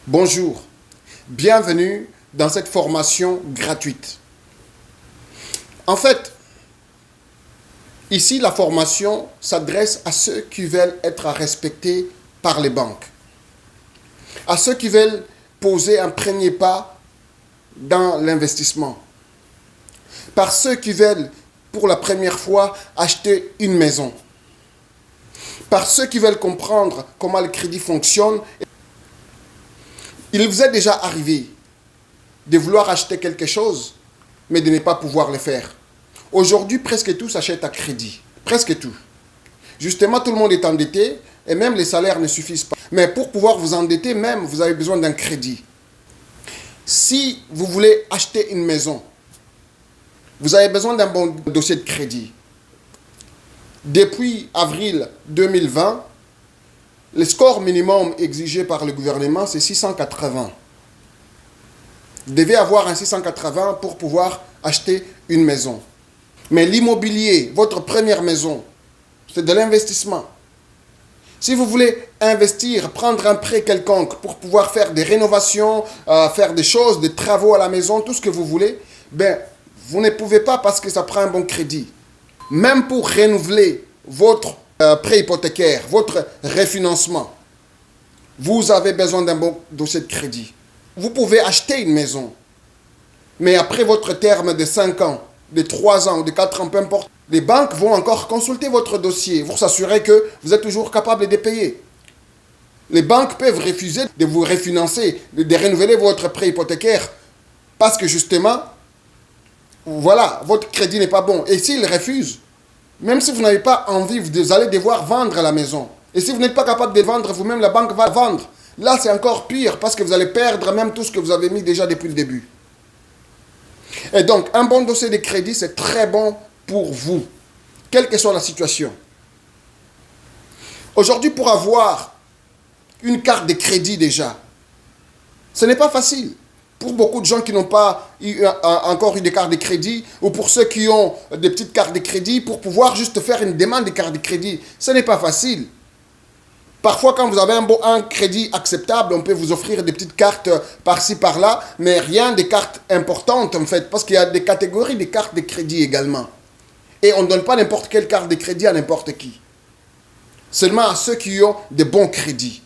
Bonjour, bienvenue dans cette formation gratuite. En fait, ici la formation s'adresse à ceux qui veulent être respectés par les banques, à ceux qui veulent poser un premier pas dans l'investissement, par ceux qui veulent pour la première fois acheter une maison, par ceux qui veulent comprendre comment le crédit fonctionne. Il vous est déjà arrivé de vouloir acheter quelque chose, mais de ne pas pouvoir le faire. Aujourd'hui, presque tout s'achète à crédit. Presque tout. Justement, tout le monde est endetté et même les salaires ne suffisent pas. Mais pour pouvoir vous endetter, même, vous avez besoin d'un crédit. Si vous voulez acheter une maison, vous avez besoin d'un bon dossier de crédit. Depuis avril 2020, le score minimum exigé par le gouvernement, c'est 680. Vous devez avoir un 680 pour pouvoir acheter une maison. Mais l'immobilier, votre première maison, c'est de l'investissement. Si vous voulez investir, prendre un prêt quelconque pour pouvoir faire des rénovations, faire des choses, des travaux à la maison, tout ce que vous voulez, vous ne pouvez pas parce que ça prend un bon crédit. Même pour renouveler votre prêt hypothécaire, votre refinancement, vous avez besoin d'un bon dossier de crédit. Vous pouvez acheter une maison, mais après votre terme de 5 ans, de 3 ans ou de 4 ans, peu importe, les banques vont encore consulter votre dossier pour s'assurer que vous êtes toujours capable de payer. Les banques peuvent refuser de vous refinancer, de renouveler votre prêt hypothécaire parce que justement, voilà, votre crédit n'est pas bon. Et s'ils refusent, même si vous n'avez pas envie, vous allez devoir vendre la maison. Et si vous n'êtes pas capable de vendre vous-même, la banque va vendre. Là, c'est encore pire parce que vous allez perdre même tout ce que vous avez mis déjà depuis le début. Et donc, un bon dossier de crédit, c'est très bon pour vous, quelle que soit la situation. Aujourd'hui, pour avoir une carte de crédit déjà, ce n'est pas facile. Pour beaucoup de gens qui n'ont pas encore eu des cartes de crédit, ou pour ceux qui ont des petites cartes de crédit, pour pouvoir juste faire une demande de carte de crédit, ce n'est pas facile. Parfois, quand vous avez un crédit acceptable, on peut vous offrir des petites cartes par-ci, par-là, mais rien de cartes importantes en fait, parce qu'il y a des catégories de cartes de crédit également. Et on ne donne pas n'importe quelle carte de crédit à n'importe qui. Seulement à ceux qui ont de bons crédits.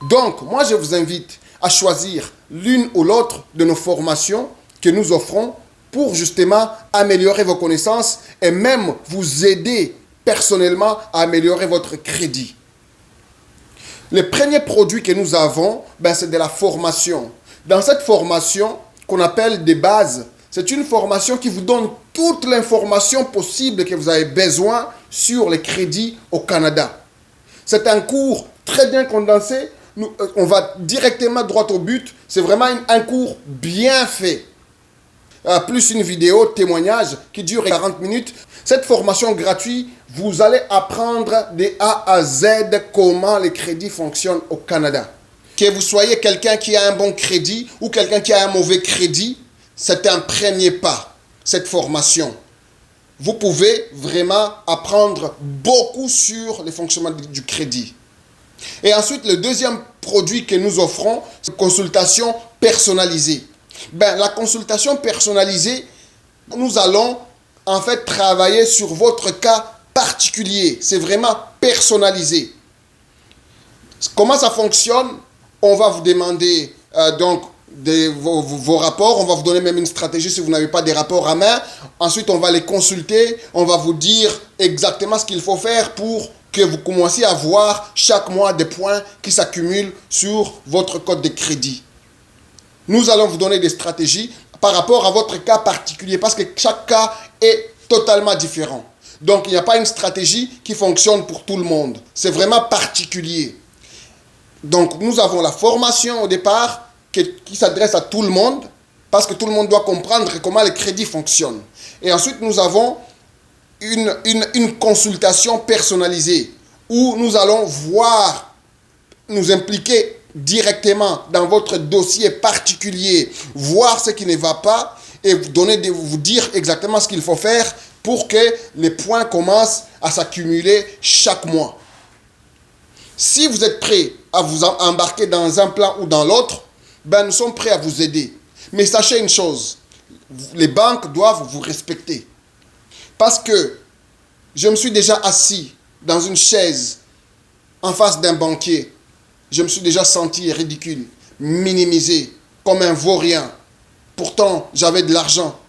Donc, moi je vous invite à choisir l'une ou l'autre de nos formations que nous offrons pour justement améliorer vos connaissances et même vous aider personnellement à améliorer votre crédit. Le premier produit que nous avons, c'est de la formation. Dans cette formation qu'on appelle des bases, c'est une formation qui vous donne toute l'information possible que vous avez besoin sur les crédits au Canada. C'est un cours très bien condensé. On va directement droit au but. C'est vraiment un cours bien fait. Plus une vidéo témoignage qui dure 40 minutes. Cette formation gratuite, vous allez apprendre de A à Z comment les crédits fonctionnent au Canada. Que vous soyez quelqu'un qui a un bon crédit ou quelqu'un qui a un mauvais crédit, c'est un premier pas, cette formation. Vous pouvez vraiment apprendre beaucoup sur le fonctionnement du crédit. Et ensuite, le deuxième produit que nous offrons, c'est une consultation personnalisée. La consultation personnalisée, nous allons en fait travailler sur votre cas particulier. C'est vraiment personnalisé. Comment ça fonctionne? On va vous demander vos rapports. On va vous donner même une stratégie si vous n'avez pas des rapports à main. Ensuite, on va les consulter. On va vous dire exactement ce qu'il faut faire pour que vous commenciez à voir chaque mois des points qui s'accumulent sur votre code de crédit. Nous allons vous donner des stratégies par rapport à votre cas particulier parce que chaque cas est totalement différent. Donc, il n'y a pas une stratégie qui fonctionne pour tout le monde. C'est vraiment particulier. Donc, nous avons la formation au départ qui s'adresse à tout le monde parce que tout le monde doit comprendre comment les crédits fonctionnent. Et ensuite, nous avons une consultation personnalisée où nous allons nous impliquer directement dans votre dossier particulier, voir ce qui ne va pas et vous dire exactement ce qu'il faut faire pour que les points commencent à s'accumuler chaque mois. Si vous êtes prêt à vous embarquer dans un plan ou dans l'autre, ben nous sommes prêts à vous aider. Mais sachez une chose, les banques doivent vous respecter. Parce que je me suis déjà assis dans une chaise en face d'un banquier. Je me suis déjà senti ridicule, minimisé, comme un vaurien. Pourtant, j'avais de l'argent.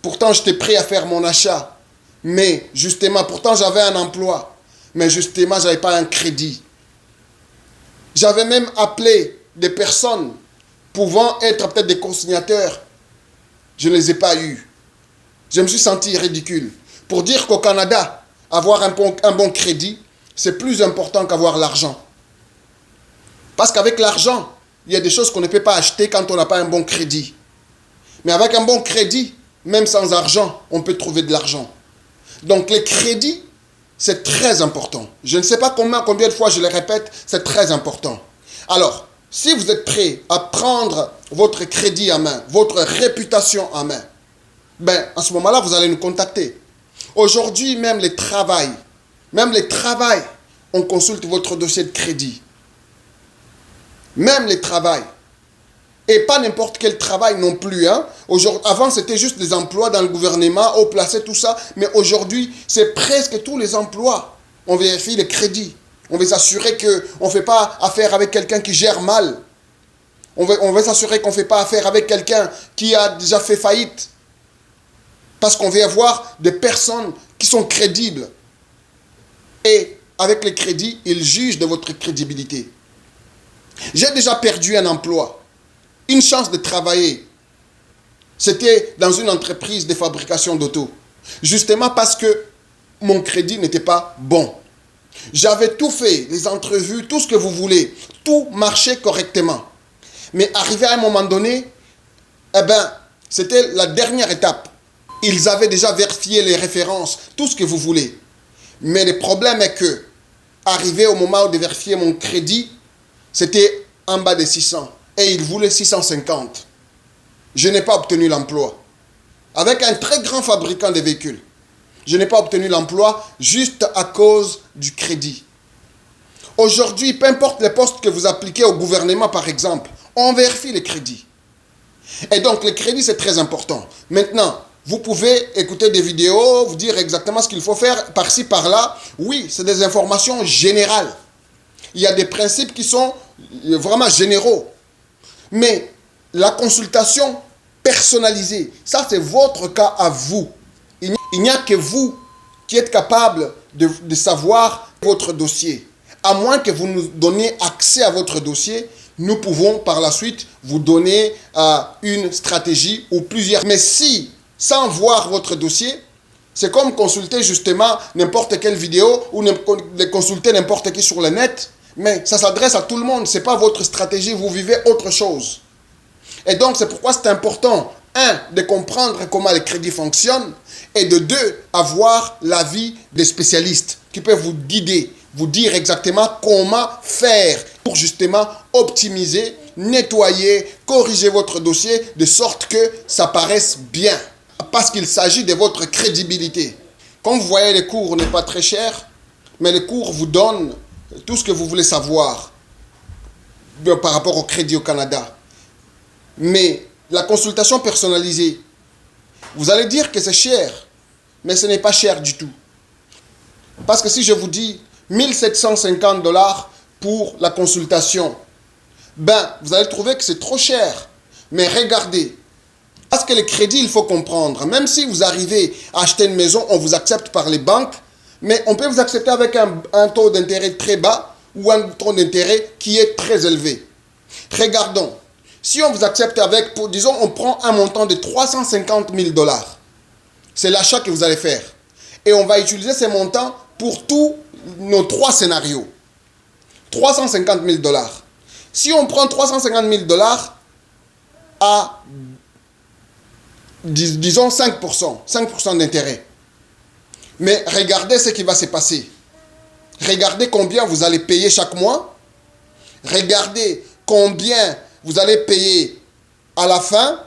Pourtant, j'étais prêt à faire mon achat. Mais justement, pourtant, j'avais un emploi. Mais justement, je n'avais pas un crédit. J'avais même appelé des personnes pouvant être peut-être des consignateurs. Je ne les ai pas eus. Je me suis senti ridicule. Pour dire qu'au Canada, avoir un bon crédit, c'est plus important qu'avoir l'argent. Parce qu'avec l'argent, il y a des choses qu'on ne peut pas acheter quand on n'a pas un bon crédit. Mais avec un bon crédit, même sans argent, on peut trouver de l'argent. Donc les crédits, c'est très important. Je ne sais pas combien de fois je le répète, c'est très important. Alors, si vous êtes prêt à prendre votre crédit en main, votre réputation en main, ben, à ce moment-là, vous allez nous contacter. Aujourd'hui, même les travails, on consulte votre dossier de crédit. Même les travails. Et pas n'importe quel travail non plus. Hein. Avant, c'était juste des emplois dans le gouvernement, haut placé, tout ça. Mais aujourd'hui, c'est presque tous les emplois. On vérifie les crédits. On veut s'assurer qu'on ne fait pas affaire avec quelqu'un qui gère mal. On veut s'assurer qu'on ne fait pas affaire avec quelqu'un qui a déjà fait faillite. Parce qu'on veut avoir des personnes qui sont crédibles. Et avec les crédits, ils jugent de votre crédibilité. J'ai déjà perdu un emploi. Une chance de travailler. C'était dans une entreprise de fabrication d'auto. Justement parce que mon crédit n'était pas bon. J'avais tout fait, les entrevues, tout ce que vous voulez. Tout marchait correctement. Mais arrivé à un moment donné, c'était la dernière étape. Ils avaient déjà vérifié les références, tout ce que vous voulez. Mais le problème est que, arrivé au moment de vérifier mon crédit, c'était en bas de 600. Et ils voulaient 650. Je n'ai pas obtenu l'emploi. Avec un très grand fabricant de véhicules. Je n'ai pas obtenu l'emploi juste à cause du crédit. Aujourd'hui, peu importe les postes que vous appliquez au gouvernement, par exemple, on vérifie les crédits. Et donc, les crédits, c'est très important. Maintenant, vous pouvez écouter des vidéos, vous dire exactement ce qu'il faut faire par-ci, par-là. Oui, c'est des informations générales. Il y a des principes qui sont vraiment généraux. Mais la consultation personnalisée, ça c'est votre cas à vous. Il n'y a que vous qui êtes capable de savoir votre dossier. À moins que vous nous donniez accès à votre dossier, nous pouvons par la suite vous donner une stratégie ou plusieurs. Mais si, sans voir votre dossier, c'est comme consulter justement n'importe quelle vidéo ou consulter n'importe qui sur le net. Mais ça s'adresse à tout le monde. Ce n'est pas votre stratégie. Vous vivez autre chose. Et donc, c'est pourquoi c'est important, un, de comprendre comment les crédits fonctionnent et de deux, avoir l'avis des spécialistes qui peuvent vous guider, vous dire exactement comment faire pour justement optimiser, nettoyer, corriger votre dossier de sorte que ça paraisse bien. Parce qu'il s'agit de votre crédibilité. Comme vous voyez, les cours n'est pas très cher, mais les cours vous donnent tout ce que vous voulez savoir par rapport au crédit au Canada. Mais la consultation personnalisée, vous allez dire que c'est cher, mais ce n'est pas cher du tout. Parce que si je vous dis 1750 $ pour la consultation, vous allez trouver que c'est trop cher. Mais regardez, parce que les crédits, il faut comprendre. Même si vous arrivez à acheter une maison, on vous accepte par les banques, mais on peut vous accepter avec un taux d'intérêt très bas ou un taux d'intérêt qui est très élevé. Regardons. Si on vous accepte avec, disons, on prend un montant de 350 000 $. C'est l'achat que vous allez faire. Et on va utiliser ces montants pour tous nos 3 scénarios. 350 000 $. Si on prend 350 000 $ à, disons, 5% d'intérêt. Mais regardez ce qui va se passer. Regardez combien vous allez payer chaque mois. Regardez combien vous allez payer à la fin.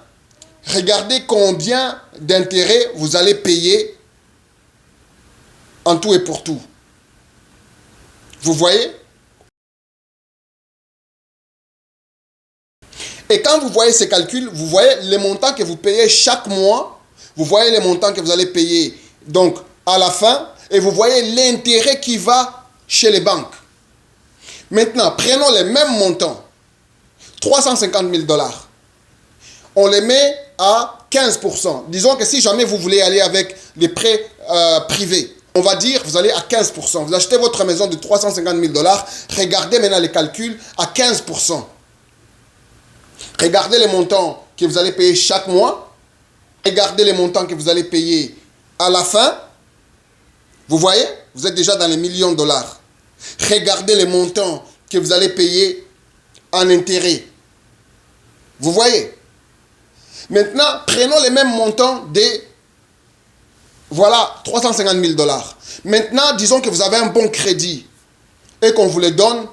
Regardez combien d'intérêts vous allez payer en tout et pour tout. Vous voyez? Et quand vous voyez ces calculs, vous voyez les montants que vous payez chaque mois, vous voyez les montants que vous allez payer donc à la fin, et vous voyez l'intérêt qui va chez les banques. Maintenant, prenons les mêmes montants, 350 000 $. On les met à 15%. Disons que si jamais vous voulez aller avec les prêts privés, on va dire vous allez à 15%. Vous achetez votre maison de 350 000 $. Regardez maintenant les calculs à 15%. Regardez les montants que vous allez payer chaque mois. Regardez les montants que vous allez payer à la fin. Vous voyez, vous êtes déjà dans les millions de dollars. Regardez les montants que vous allez payer en intérêt. Vous voyez. Maintenant, prenons les mêmes montants de, voilà, 350 000 $. Maintenant, disons que vous avez un bon crédit et qu'on vous le donne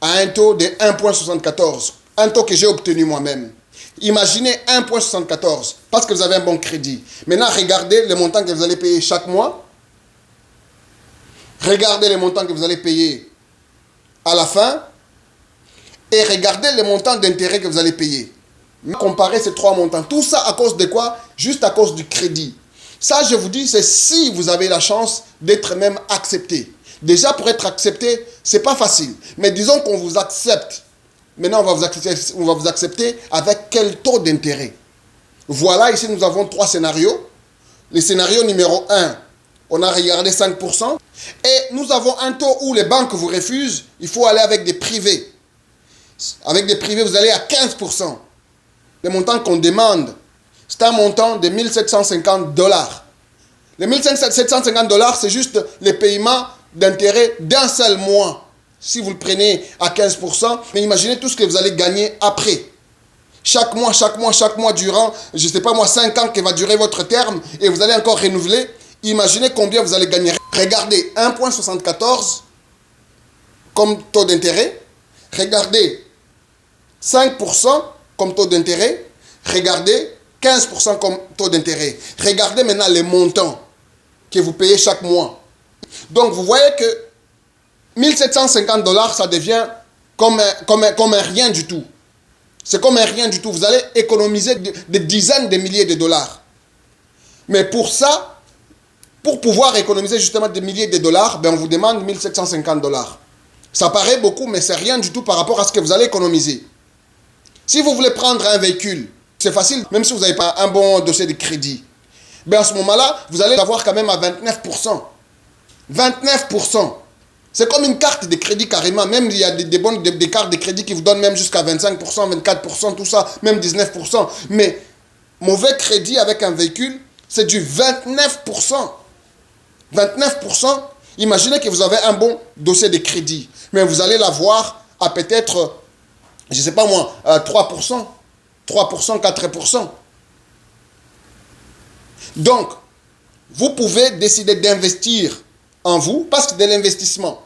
à un taux de 1,74. Un taux que j'ai obtenu moi-même. Imaginez 1,74 parce que vous avez un bon crédit. Maintenant, regardez les montants que vous allez payer chaque mois. Regardez les montants que vous allez payer à la fin. Et regardez les montants d'intérêt que vous allez payer. Comparez ces trois montants. Tout ça à cause de quoi? Juste à cause du crédit. Ça, je vous dis, c'est si vous avez la chance d'être même accepté. Déjà, pour être accepté, c'est pas facile. Mais disons qu'on vous accepte. Maintenant, on va vous accepter avec quel taux d'intérêt? Voilà, ici, nous avons trois scénarios. Le scénario numéro 1, on a regardé 5%. Et nous avons un taux où les banques vous refusent. Il faut aller avec des privés. Avec des privés, vous allez à 15%. Le montant qu'on demande, c'est un montant de 1 750 $. Les 1 750 $, c'est juste le paiement d'intérêt d'un seul mois. Si vous le prenez à 15%, mais imaginez tout ce que vous allez gagner après. Chaque mois, durant, je ne sais pas moi, 5 ans que va durer votre terme, et vous allez encore renouveler. Imaginez combien vous allez gagner. Regardez, 1,74 comme taux d'intérêt. Regardez, 5% comme taux d'intérêt. Regardez, 15% comme taux d'intérêt. Regardez maintenant les montants que vous payez chaque mois. Donc, vous voyez que 1 750 $, ça devient comme un rien du tout. C'est comme un rien du tout. Vous allez économiser des dizaines de milliers de dollars. Mais pour ça, pour pouvoir économiser justement des milliers de dollars, ben on vous demande 1 750 $. Ça paraît beaucoup, mais c'est rien du tout par rapport à ce que vous allez économiser. Si vous voulez prendre un véhicule, c'est facile, même si vous n'avez pas un bon dossier de crédit. Ben à ce moment-là, vous allez l'avoir quand même à 29%. 29%. C'est comme une carte de crédit carrément. Même il y a des cartes de crédit qui vous donnent même jusqu'à 25%, 24%, tout ça, même 19%. Mais mauvais crédit avec un véhicule, c'est du 29%. 29%. Imaginez que vous avez un bon dossier de crédit. Mais vous allez l'avoir à peut-être, je ne sais pas moi, 3%. 3%, 4%. Donc, vous pouvez décider d'investir en vous parce que c'est de l'investissement.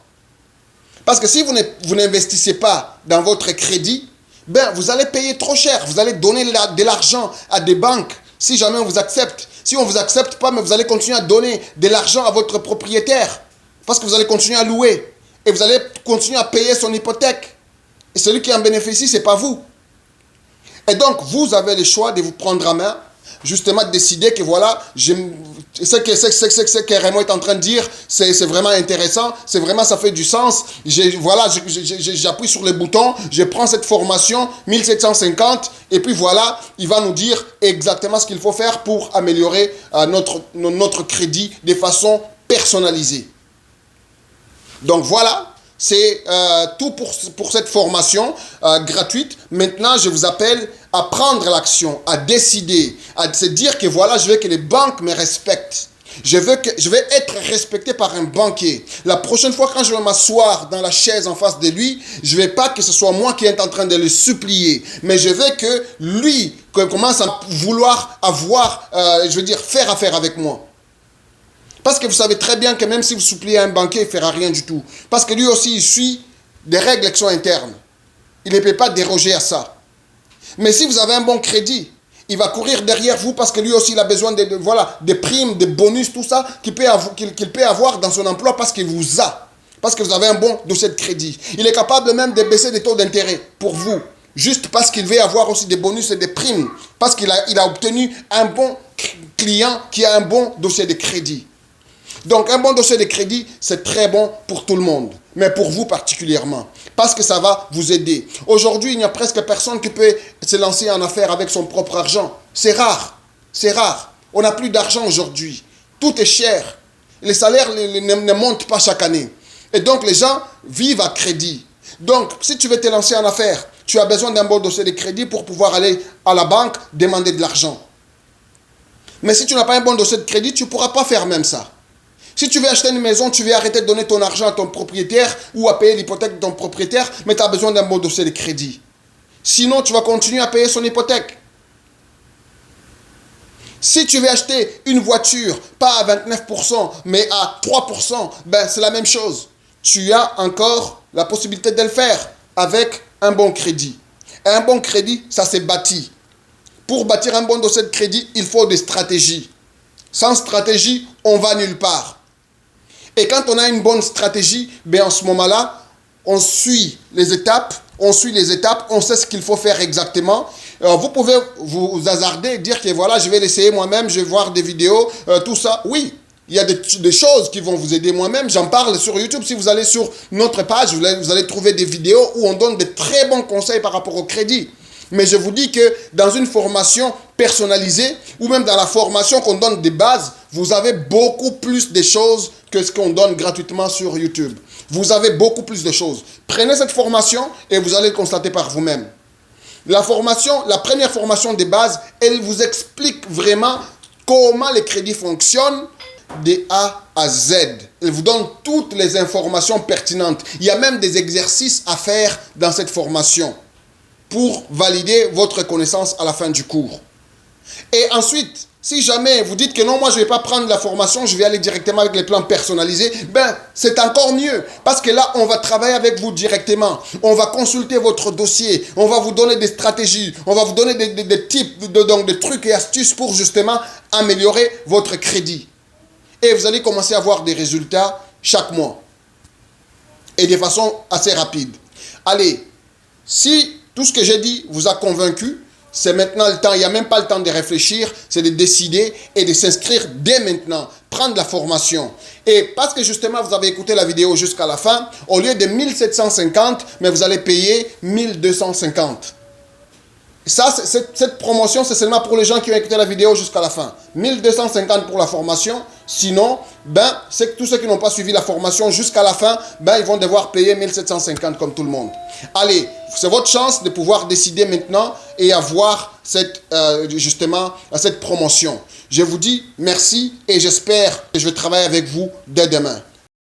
Parce que si vous n'investissez pas dans votre crédit, ben vous allez payer trop cher. Vous allez donner de l'argent à des banques si jamais on vous accepte. Si on ne vous accepte pas, mais vous allez continuer à donner de l'argent à votre propriétaire. Parce que vous allez continuer à louer. Et vous allez continuer à payer son hypothèque. Et celui qui en bénéficie, ce n'est pas vous. Et donc, vous avez le choix de vous prendre en main, justement de décider que voilà, ce que Raymond est en train de dire, c'est vraiment intéressant, c'est vraiment, ça fait du sens. J'appuie sur le bouton, je prends cette formation, 1750, et puis voilà, il va nous dire exactement ce qu'il faut faire pour améliorer notre crédit de façon personnalisée. Donc voilà. C'est tout pour cette formation gratuite. Maintenant, je vous appelle à prendre l'action, à décider, à se dire que voilà, je veux que les banques me respectent. Je vais être respecté par un banquier. La prochaine fois, quand je vais m'asseoir dans la chaise en face de lui, je ne veux pas que ce soit moi qui est en train de le supplier. Mais je veux que lui commence à vouloir faire affaire avec moi. Parce que vous savez très bien que même si vous suppliez un banquier, il ne fera rien du tout. Parce que lui aussi, il suit des règles qui sont internes. Il ne peut pas déroger à ça. Mais si vous avez un bon crédit, il va courir derrière vous parce que lui aussi, il a besoin des primes, des bonus, tout ça qu'il peut avoir dans son emploi parce qu'il vous a. Parce que vous avez un bon dossier de crédit. Il est capable même de baisser les taux d'intérêt pour vous. juste parce qu'il veut avoir aussi des bonus et des primes, parce qu'il a obtenu un bon client qui a un bon dossier de crédit. Donc un bon dossier de crédit, c'est très bon pour tout le monde, mais pour vous particulièrement, parce que ça va vous aider. Aujourd'hui, il n'y a presque personne qui peut se lancer en affaires avec son propre argent. C'est rare, c'est rare. On n'a plus d'argent aujourd'hui. Tout est cher. Les salaires ne montent pas chaque année. Et donc les gens vivent à crédit. Donc si tu veux te lancer en affaires, tu as besoin d'un bon dossier de crédit pour pouvoir aller à la banque demander de l'argent. Mais si tu n'as pas un bon dossier de crédit, tu ne pourras pas faire même ça. Si tu veux acheter une maison, tu veux arrêter de donner ton argent à ton propriétaire ou à payer l'hypothèque de ton propriétaire, mais tu as besoin d'un bon dossier de crédit. Sinon, tu vas continuer à payer son hypothèque. Si tu veux acheter une voiture, pas à 29%, mais à 3%, ben c'est la même chose. Tu as encore la possibilité de le faire avec un bon crédit. Un bon crédit, ça s'est bâti. Pour bâtir un bon dossier de crédit, il faut des stratégies. Sans stratégie, on va nulle part. Et quand on a une bonne stratégie, ben en ce moment-là, on suit les étapes, on sait ce qu'il faut faire exactement. Vous pouvez vous hasarder et dire que voilà, je vais l'essayer moi-même, je vais voir des vidéos, tout ça. Oui, il y a des choses qui vont vous aider moi-même. J'en parle sur YouTube. Si vous allez sur notre page, vous allez trouver des vidéos où on donne de très bons conseils par rapport au crédit. Mais je vous dis que dans une formation personnalisée ou même dans la formation qu'on donne des bases, vous avez beaucoup plus de choses que ce qu'on donne gratuitement sur YouTube. Vous avez beaucoup plus de choses. Prenez cette formation et vous allez le constater par vous-même. La première formation des bases, elle vous explique vraiment comment les crédits fonctionnent de A à Z. Elle vous donne toutes les informations pertinentes. Il y a même des exercices à faire dans cette formation pour valider votre connaissance à la fin du cours. Et ensuite, si jamais vous dites que non, moi je ne vais pas prendre la formation, je vais aller directement avec les plans personnalisés, ben c'est encore mieux. Parce que là, on va travailler avec vous directement. On va consulter votre dossier. On va vous donner des stratégies. On va vous donner des tips, donc des trucs et astuces pour justement améliorer votre crédit. Et vous allez commencer à voir des résultats chaque mois. Et de façon assez rapide. Allez, si tout ce que j'ai dit vous a convaincu, c'est maintenant le temps, il n'y a même pas le temps de réfléchir, c'est de décider et de s'inscrire dès maintenant, prendre la formation. Et parce que justement vous avez écouté la vidéo jusqu'à la fin, au lieu de 1750, mais vous allez payer 1250. Ça, cette promotion, c'est seulement pour les gens qui ont écouté la vidéo jusqu'à la fin. 1250 pour la formation. Sinon, ben, c'est que tous ceux qui n'ont pas suivi la formation jusqu'à la fin, ben, ils vont devoir payer 1750 comme tout le monde. Allez, c'est votre chance de pouvoir décider maintenant et avoir justement cette promotion. Je vous dis merci et j'espère que je vais travailler avec vous dès demain.